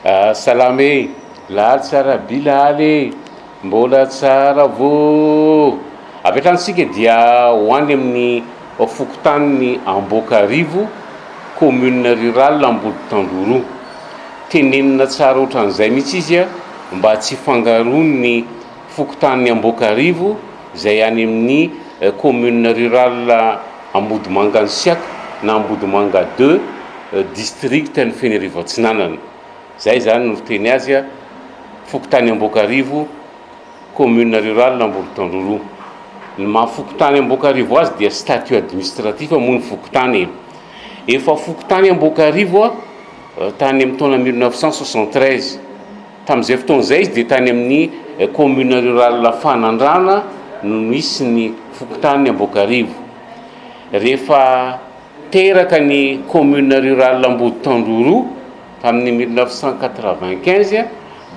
Salame laly tsara bilaly mbola tsara vo avy atranotsika dia hoany amin'ny fokontany Ambokarivo commune rurale Ambody Tandroa tenenina tsara ohatran'izay mihitsy izy a mba tsy fangarony fokontany Ambokarivo zay any amin'ny commune rurale Ambody Mangantsiaka na Ambody Manga 2 district ny Fenerivo Atsinanana. Zay zany no teny azy a fokontany Ambokarivo commune rurale Ambody Tandroa. Ny mahafokotany Ambokarivo azy dia statut administratif moa ny fokotany. Efa fokotany Ambokarivo tany amin'ny taona 1973 tamin'izay fotoan'izay izy dia tany amin'ny commune rurale Fanandrana no misy ny fokotany Ambokarivo. Rehefa teraka ny commune rurale Ambody Tandroa tamin'ny 1995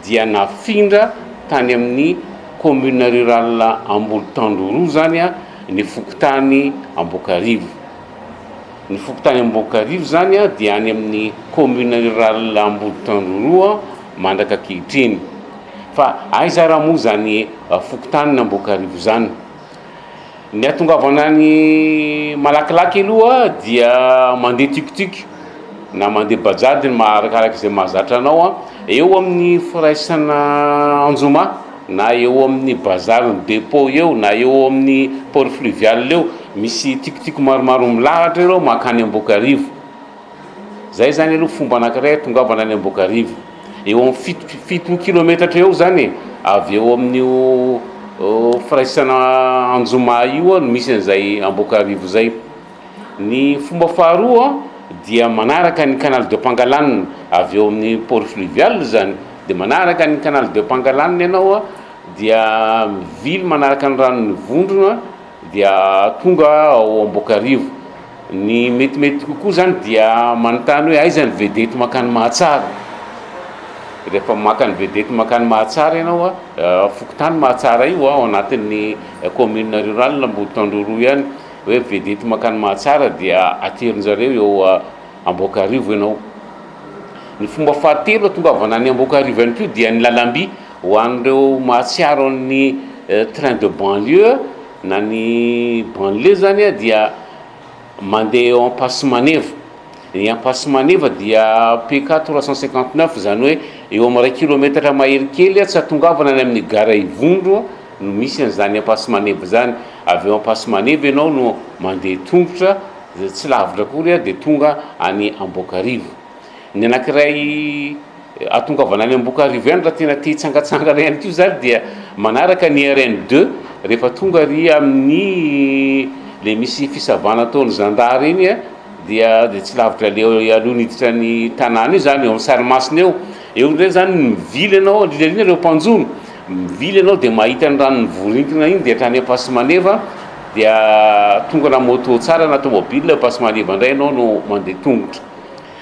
dia nafindra tany amin'ny commune rurale Ambody Tandroa zany a ny fokotany Ambokarivo. Ny fokotany Ambokarivo zany a dia any amin'ny commune rurale Ambody Tandroa mandraka ankehitriny. Fa aiza raha moa zany fokotany Ambokarivo zany? Ny atongavana ny malakilaky aloha dia mandeha tikitiky na mandeha bajady arakaraka izay mahazatra anao eo amin'ny firaisana Anjoma na eo amin'ny bazary ny dépôt eo na eo amin'ny port fluvial eo misy tikitiky maromaro milahatra ireo makany Ambokarivo. Zay zany aloha fomba anankiray tongavana any Ambokarivo. Eo amin'ny 7 kilometatra eo zany avy eo amin'ny firaisana Anjoma io no misy an'izay Ambokarivo zay. Ny fomba faharoa dia manaraka ny canal de Pangalanina avy eo amin'ny port fluvial zany, dia manaraka ny canal de Pangalanina ianao dia mivily manaraka ny ranon'ny Vondrona dia tonga ao Ambokarivo. Ny metimety kokoa zany dia manontany hoe aiza ny vedety makany Mahatsara. Rehefa makany vedety makany Mahatsara ianao fokotany Mahatsara io ao anatin'ny commune rurale Ambody Tandroa ihany hoe vedety makany Mahatsara dia aterinjareo eo Ambokarivo ianao. Ny fomba fahatelo tongavana any Ambokarivo ihany koa dia ny lalamby ho an'ireo mahatsiaro ny train de banlieue na ny banlieue zany dia mandeha eo Ampasimaneva. Ny Ampasimaneva dia PK 359 zany hoe eo amin'ny 1 kilometatra mahery kely tsy atongavana any amin'ny gara Ivondro no misy an'izany Ampasimaneva zany. Avy eo Ampasimaneva ianao no mandeha tongotra tsy lavitra akory dia tonga any Ambokarivo. Ny anankiray atongavana any Ambokarivo ihany raha tena tia hitsangatsangana ihany koa zany dia manaraka ny RN2 rehefa tonga ry amin'ny le misy fisavana ataon'ny zandary iny dia tsy lavitra le aloha niditra ny tanàna io zany eo amin'ny Sarimasina eo ndray zany mivily ianao lilalina ireo mpanjono mivily ianao dia mahita ny ranon'ny Vorinkina iny dia hatrany Ampasimaneva dia tonga na moto tsara na tomobile Ampasimaneva indray ianao no mandeha tongotra.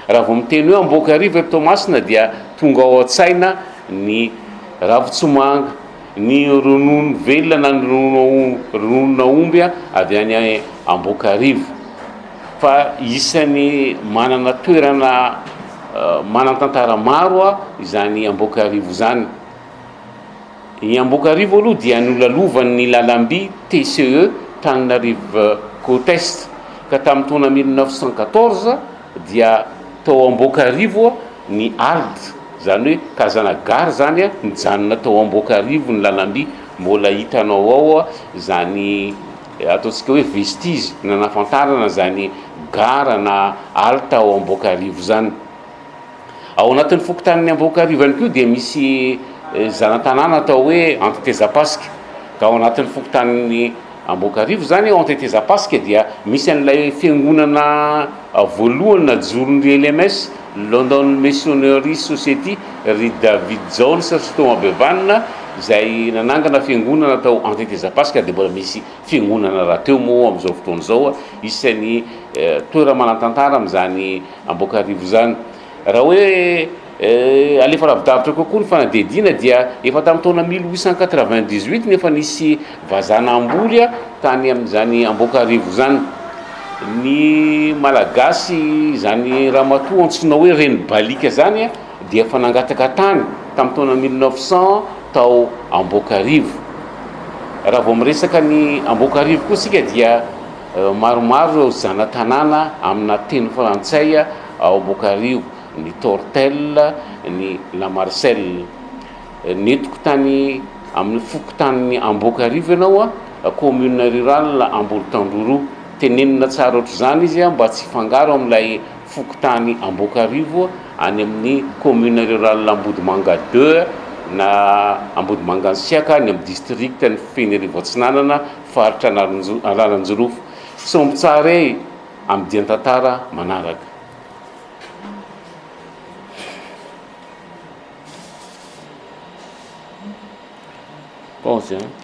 Raha vao miteny hoe Ambokarivo eto Toamasina dia tonga ao an-tsaina ny Ravitsomanga, ny ronono velona na ny ronon'aomby avy any Ambokarivo. Fa isan'ny manana toerana manan-tantara maro izany Ambokarivo zany. I Ambokarivo aloha dia nolalovan'ny lalamby TCE Tananarive Côte Est ka tamin'ny taona 1914 dia tao Ambokarivo ny ALD zany hoe kazana gare zany nijanona tao Ambokarivo ny lalamby mbola hitanao ao zany ataontsika hoe vestige na nafantarana zany gara na alta ao Ambokarivo zany. Ao anatin'ny fokotanin'ny Ambokarivo ihany koa dia misy zana-tanàna atao hoe Antetezapasika. Ka ao anatin'ny fokotanin'ny Ambokarivo zany Antetezapasika dia misy an'ilay fiangonana voalohany najoron'ny LMS London Missionary Society ry David Jones sy Thomas Bevan izay nanangana fiangonana atao Antetezapasika dia mbola misy fiangonana raha teo moa amin'izao fotoana izao isan'ny toera manan-tantara amin'izany Ambokarivo zany. Raha hoe alefa lavidavitra kokoa ny fanadihadiana dia efa tamin'ny taona 1898 nefa nisy vazana amboly tany amin'izany Ambokarivo zany. ny malagasy zany ramatoa antsoina hoe renibalika zany a dia efa nangataka tany tamin'ny taona 1900 tao Ambokarivo. Raha vao miresaka ny Ambokarivo koa sika dia maromaro zana-tanàna amina teny frantsay ao Ambokarivo, ny Tortel, ny La Marcelle. Netiko tany amin'ny fokotanin'ny Ambokarivo ianao a commune rurale Ambolotandroaro, tenenina tsara ohatr'izany izy a mba tsy fangaro amin'ilay fokotany Ambokarivo any amin'ny commune rurale Ambodimanga 2 na Ambodimanga Nsiaka ny amin'ny district ny Fenerivo Atsinanana faritra Analanjorofo. Sombo tsara amin'ny dian-tantara manaraka. Pause, hein?